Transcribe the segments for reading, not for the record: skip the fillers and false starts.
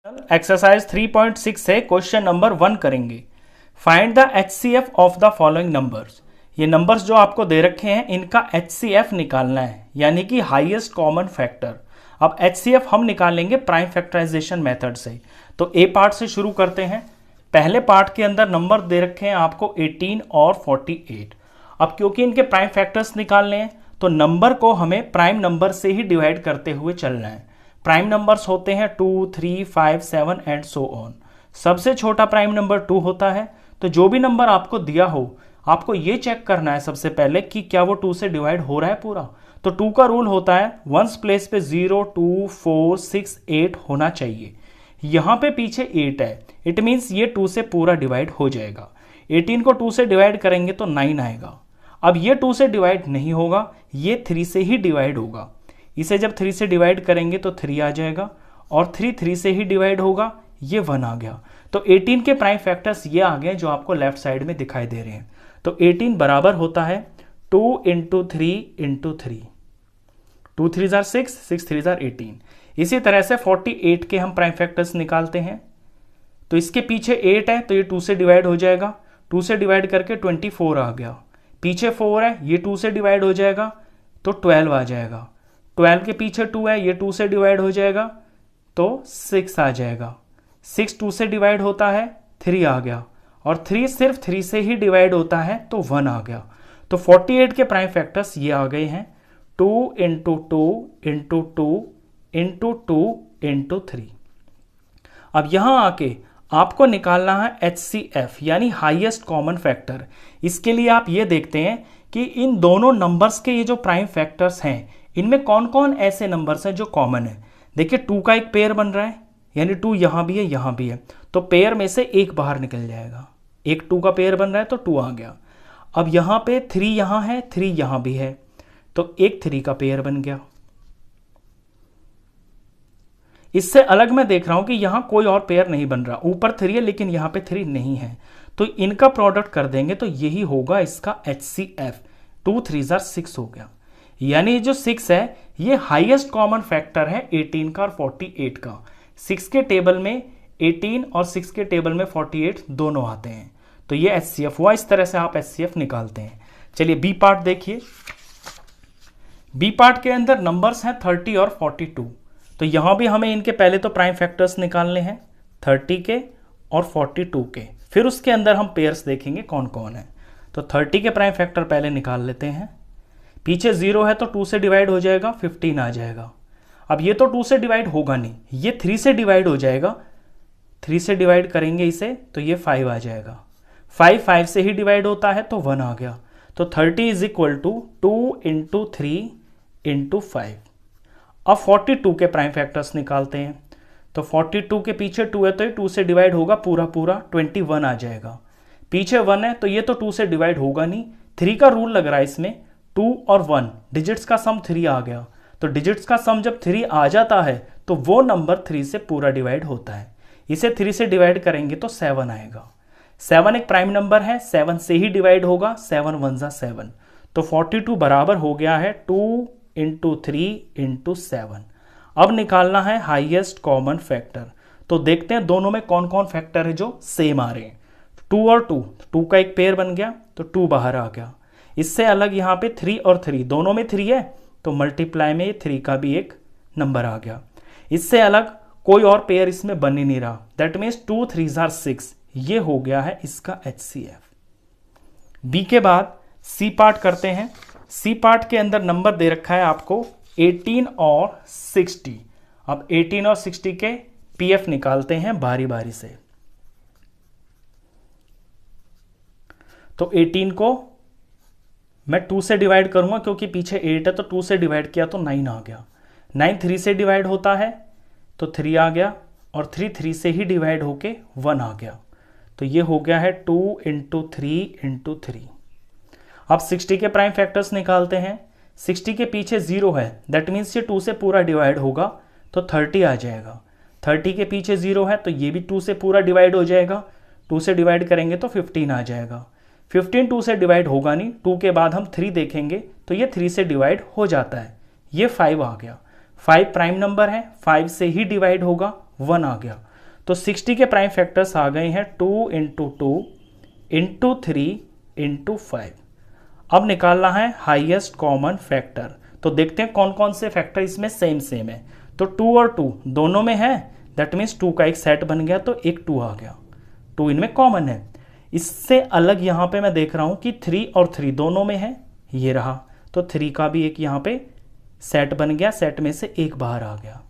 Exercise 3.6 से question number 1 करेंगे। Find the HCF of the following numbers. ये numbers जो आपको दे रखे हैं इनका एचसीएफ निकालना है, यानी कि हाईएस्ट कॉमन फैक्टर। अब एचसीएफ हम निकालेंगे प्राइम फैक्टराइजेशन मेथड से। तो ए पार्ट से शुरू करते हैं। पहले पार्ट के अंदर नंबर दे रखे हैं आपको 18 और 48। अब क्योंकि इनके प्राइम फैक्टर्स निकालने हैं तो नंबर को हमें प्राइम नंबर से ही डिवाइड करते हुए चलना है। प्राइम नंबर्स होते हैं 2, 3, 5, 7 एंड सो ऑन। सबसे छोटा प्राइम नंबर 2 होता है। तो जो भी नंबर आपको दिया हो आपको ये चेक करना है सबसे पहले कि क्या वो 2 से डिवाइड हो रहा है पूरा। तो 2 का रूल होता है वंस प्लेस पे 0, 2, 4, 6, 8 होना चाहिए। यहाँ पे पीछे 8 है, इट मीन्स ये 2 से पूरा डिवाइड हो जाएगा। 18 को 2 से डिवाइड करेंगे तो 9 आएगा। अब ये 2 से डिवाइड नहीं होगा, ये 3 से ही डिवाइड होगा। इसे जब 3 से डिवाइड करेंगे तो 3 आ जाएगा और 3 से ही डिवाइड होगा, ये 1 आ गया। तो 18 के प्राइम फैक्टर्स ये आ गए जो आपको लेफ्ट साइड में दिखाई दे रहे हैं। तो 18 बराबर होता है 2 × 3 × 3। 2 3 = 6, 6 3 = 18। इसी तरह से 48 के हम प्राइम फैक्टर्स निकालते हैं। तो इसके पीछे 8 है तो ये 2 से डिवाइड हो जाएगा। 2 से डिवाइड करके 24 आ गया। पीछे 4 है, ये 2 से डिवाइड हो जाएगा तो 12 आ जाएगा। 12 के पीछे 2 है, ये 2 से डिवाइड हो जाएगा तो 6 आ जाएगा। 6 2 से डिवाइड होता है, 3 आ गया। और 3 सिर्फ 3 से ही डिवाइड होता है तो 1 आ गया। तो 48 के प्राइम फैक्टर्स ये आ गए हैं 2 × 2 × 2 × 2 × 3। अब यहां आके आपको निकालना है एचसीएफ यानी हाईएस्ट कॉमन फैक्टर। इसके लिए आप ये देखते हैं कि इन दोनों नंबर्स के ये जो प्राइम फैक्टर्स हैं इनमें कौन कौन ऐसे नंबर्स हैं जो कॉमन है। देखिए 2 का एक पेयर बन रहा है, यानी 2 यहां भी है यहां भी है, तो पेयर में से एक बाहर निकल जाएगा। एक 2 का पेयर बन रहा है तो 2 आ गया। अब यहां पे 3 यहां है, 3 यहां भी है, तो एक 3 का पेयर बन गया। इससे अलग मैं देख रहा हूं कि यहां कोई और पेयर नहीं बन रहा। ऊपर 3 है लेकिन यहां पे 3 नहीं है, तो इनका प्रोडक्ट कर देंगे तो यही होगा इसका एचसीएफ। 2 3 = 6 हो गया। यानी जो 6 है ये हाईएस्ट कॉमन फैक्टर है 18 का और 48 का। 6 के टेबल में 18 और 6 के टेबल में 48 दोनों आते हैं। तो ये एचसीएफ हुआ। इस तरह से आप एचसीएफ निकालते हैं। चलिए बी पार्ट देखिए। बी पार्ट के अंदर नंबर्स हैं 30 और 42। तो यहां भी हमें इनके पहले तो प्राइम फैक्टर्स निकालने हैं 30 के और 42 के, फिर उसके अंदर हम पेयर्स देखेंगे कौन कौन है। तो 30 के प्राइम फैक्टर पहले निकाल लेते हैं। पीछे 0 है तो 2 से डिवाइड हो जाएगा, 15 आ जाएगा। अब ये तो 2 से डिवाइड होगा नहीं, ये 3 से डिवाइड हो जाएगा। 3 से डिवाइड करेंगे इसे तो ये 5 आ जाएगा। 5 से ही डिवाइड होता है तो 1 आ गया। तो 30 = 2 × 3 × 5। अब 42 के प्राइम फैक्टर्स निकालते हैं। तो 42 के पीछे 2 है तो ये 2 से डिवाइड होगा पूरा पूरा, 21 आ जाएगा। पीछे 1 है तो ये तो 2 से डिवाइड होगा नहीं। 3 का रूल लग रहा है इसमें, 2 और 1 डिजिट्स का सम 3 आ गया। तो डिजिट्स का सम जब 3 आ जाता है तो वो नंबर 3 से पूरा डिवाइड होता है। इसे 3 से डिवाइड करेंगे तो 7 आएगा। 7 एक प्राइम नंबर है, 7 से ही डिवाइड होगा, 7 1 = 7। तो 42 बराबर हो गया है 2 × 3 × 7। अब निकालना है हाईएस्ट कॉमन फैक्टर। तो देखते हैं दोनों में कौन कौन फैक्टर है जो सेम आ रहे हैं। 2 और 2, 2 का एक पेयर बन गया तो 2 बाहर आ गया। इससे अलग यहाँ पे 3 और 3, दोनों में 3 है तो मल्टीप्लाई में 3 का भी एक नंबर आ गया। इससे अलग कोई और पेयर इसमें बन ही नहीं रहा। That means 2 3 = 6। ये हो गया है इसका एचसीएफ। बी के बाद सी पार्ट करते हैं। सी पार्ट के अंदर नंबर दे रखा है आपको 18 और 60। अब 18 और 60 के पीएफ निकालते हैं बारी बारी से। तो 18 को मैं 2 से डिवाइड करूंगा क्योंकि पीछे 8 है तो 2 से डिवाइड किया तो 9 आ गया। 9 3 से डिवाइड होता है तो 3 आ गया और 3 से ही डिवाइड होके 1 आ गया। तो ये हो गया है 2 × 3 × 3। अब 60 के प्राइम फैक्टर्स निकालते हैं। 60 के पीछे 0 है, दैट मीन्स ये 2 से पूरा डिवाइड होगा तो 30 आ जाएगा। 30 के पीछे 0 है तो ये भी 2 से पूरा डिवाइड हो जाएगा। 2 से डिवाइड करेंगे तो 15 आ जाएगा। 15 2 से डिवाइड होगा नहीं, 2 के बाद हम 3 देखेंगे तो ये 3 से डिवाइड हो जाता है। ये 5 आ गया। 5 प्राइम नंबर है, 5 से ही डिवाइड होगा, 1 आ गया। तो 60 के प्राइम फैक्टर्स आ गए हैं 2 इंटू 2 इंटू 3 इंटू 5। अब निकालना है हाईएस्ट कॉमन फैक्टर। तो देखते हैं कौन कौन से फैक्टर इसमें सेम सेम है। तो 2 और 2 दोनों में है, दैट मीन्स 2 का एक सेट बन गया, तो एक 2 आ गया, 2 इनमें कॉमन है। इससे अलग यहाँ पे मैं देख रहा हूँ कि 3 और 3 दोनों में है, ये रहा, तो 3 का भी एक यहाँ पे सेट बन गया, सेट में से एक बाहर आ गया।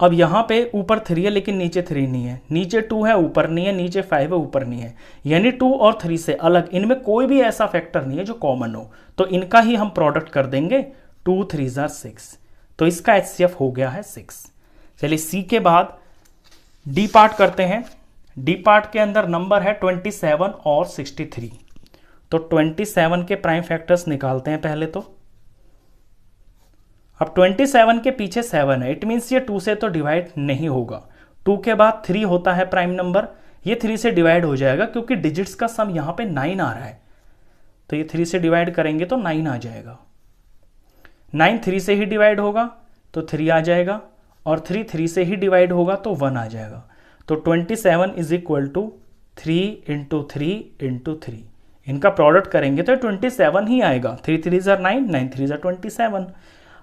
अब यहाँ पे ऊपर 3 है लेकिन नीचे 3 नहीं है, नीचे 2 है ऊपर नहीं है, नीचे 5 है ऊपर नहीं है, यानी 2 और 3 से अलग इनमें कोई भी ऐसा फैक्टर नहीं है जो कॉमन हो, तो इनका ही हम प्रोडक्ट कर देंगे। 2 3 6, तो इसका HCF हो गया है 6। चलिए सी के बाद डी पार्ट करते हैं। डी पार्ट के अंदर नंबर है 27 और 63। तो 27 के प्राइम फैक्टर्स निकालते हैं पहले। तो अब 27 के पीछे 7 है, इट मीन्स ये 2 से तो डिवाइड नहीं होगा। 2 के बाद 3 होता है प्राइम नंबर, ये 3 से डिवाइड हो जाएगा क्योंकि डिजिट्स का सम यहाँ पे 9 आ रहा है, तो ये 3 से डिवाइड करेंगे तो 9 आ जाएगा। 9 3 से ही डिवाइड होगा तो 3 आ जाएगा, और 3 3 से ही डिवाइड होगा तो 1 आ जाएगा। तो 27 is equal to 3 into 3 into 3, इनका प्रोडक्ट करेंगे तो 27 ही आएगा। 3 3 ज़ा 9, 9 3 ज़ा 27।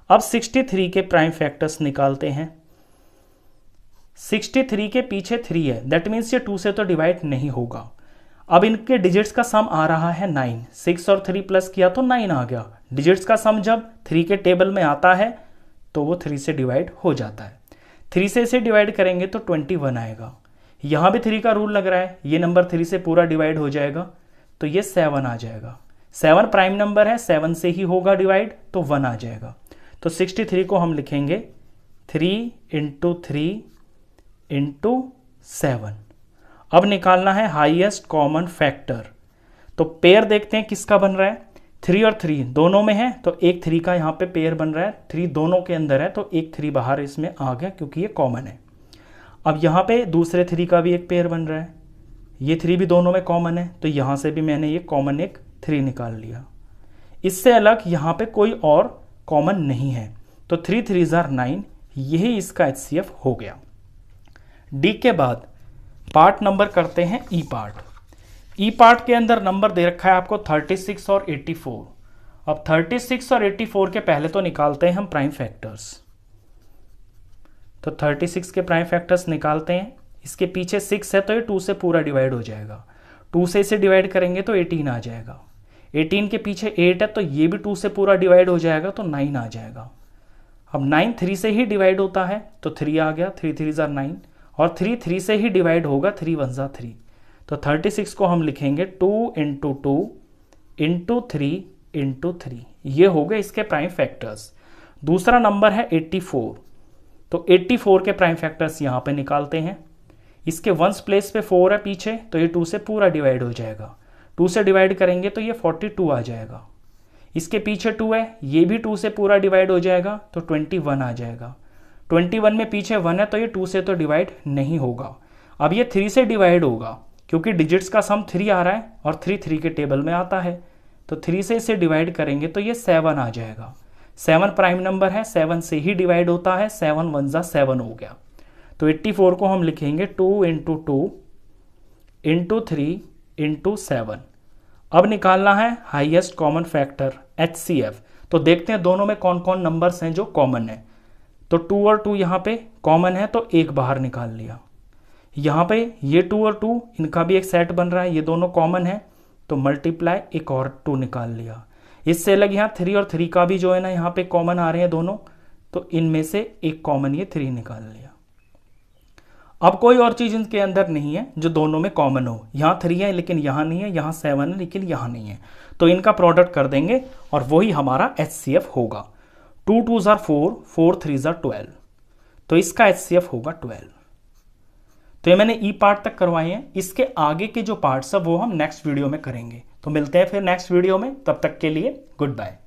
अब 63 के प्राइम फैक्टर्स निकालते हैं। 63 के पीछे 3 है, दैट मीन्स ये 2 से तो डिवाइड नहीं होगा। अब इनके डिजिट्स का सम आ रहा है 9, 6 और 3 प्लस किया तो 9 आ गया। डिजिट्स का सम जब 3 के टेबल में आता है तो वो 3 से डिवाइड हो जाता है। 3 से इसे डिवाइड करेंगे तो 21 आएगा। यहाँ भी 3 का रूल लग रहा है, ये नंबर 3 से पूरा डिवाइड हो जाएगा, तो ये 7 आ जाएगा। 7 प्राइम नंबर है, 7 से ही होगा डिवाइड, तो 1 आ जाएगा। तो 63 को हम लिखेंगे 3 इंटू 3 इंटू 7। अब निकालना है हाईएस्ट कॉमन फैक्टर। तो पेयर देखते हैं किसका बन रहा है। 3 और 3 दोनों में है, तो एक 3 का यहाँ पे पेयर बन रहा है। 3 दोनों के अंदर है तो एक 3 बाहर इसमें आ गया क्योंकि ये कॉमन है। अब यहाँ पे दूसरे 3 का भी एक पेयर बन रहा है, ये 3 भी दोनों में कॉमन है, तो यहाँ से भी मैंने ये कॉमन एक 3 निकाल लिया। इससे अलग यहाँ पे कोई और कॉमन नहीं है, तो 3 3 ज़ा 9, यही इसका HCF हो गया। डी के बाद पार्ट नंबर करते हैं ई पार्ट। ई पार्ट के अंदर नंबर दे रखा है आपको 36 और 84। अब 36 और 84 के पहले तो निकालते हैं हम प्राइम फैक्टर्स। तो 36 के प्राइम फैक्टर्स निकालते हैं। इसके पीछे 6 है तो ये 2 से पूरा डिवाइड हो जाएगा, 2 से इसे डिवाइड करेंगे तो 18 आ जाएगा। 18 के पीछे 8 है तो ये भी 2 से पूरा डिवाइड हो जाएगा, तो 9 आ जाएगा। अब 9 3 से ही डिवाइड होता है तो 3 आ गया, 3 3 ज़ा 9, और 3 3 से ही डिवाइड होगा, 3 1 ज़ा 3। तो 36 को हम लिखेंगे 2 इंटू 2 इंटू 3 इंटू 3, ये हो गए इसके प्राइम फैक्टर्स। दूसरा नंबर है 84। तो 84 के प्राइम फैक्टर्स यहाँ पे निकालते हैं। इसके वंस प्लेस पे 4 है पीछे, तो ये 2 से पूरा डिवाइड हो जाएगा, 2 से डिवाइड करेंगे तो ये 42 आ जाएगा। इसके पीछे 2 है, ये भी 2 से पूरा डिवाइड हो जाएगा, तो 21 आ जाएगा। 21 में पीछे 1 है तो ये 2 से तो डिवाइड नहीं होगा। अब ये 3 से डिवाइड होगा क्योंकि डिजिट्स का सम 3 आ रहा है और 3 3 के टेबल में आता है, तो 3 से इसे डिवाइड करेंगे तो ये 7 आ जाएगा। 7 प्राइम नंबर है, 7 से ही डिवाइड होता है, 7 1 ज़ा 7 हो गया। तो 84 को हम लिखेंगे 2 इंटू 2 इंटू 3 इंटू 7। अब निकालना है हाईएस्ट कॉमन फैक्टर HCF। तो देखते हैं दोनों में कौन कौन नंबर्स हैं जो कॉमन है। तो 2 और 2 यहाँ पे कॉमन है तो एक बाहर निकाल लिया। यहाँ पे ये 2 और 2 इनका भी एक सेट बन रहा है, ये दोनों कॉमन है, तो मल्टीप्लाई एक और 2 निकाल लिया। इससे अलग यहाँ 3 और 3 का भी जो है ना यहाँ पे कॉमन आ रहे हैं दोनों, तो इनमें से एक कॉमन ये 3 निकाल लिया। अब कोई और चीज़ इनके अंदर नहीं है जो दोनों में कॉमन हो। यहाँ 3 है लेकिन यहाँ नहीं है, यहाँ 7 है लेकिन यहाँ नहीं है, तो इनका प्रोडक्ट कर देंगे और वही हमारा HCF होगा। 2 2 ज़ा 4, 4 3 ज़ा 12, तो इसका HCF होगा 12। तो ये मैंने ई पार्ट तक करवाए हैं। इसके आगे के जो पार्ट्स है वो हम नेक्स्ट वीडियो में करेंगे। तो मिलते हैं फिर नेक्स्ट वीडियो में, तब तक के लिए गुड बाय।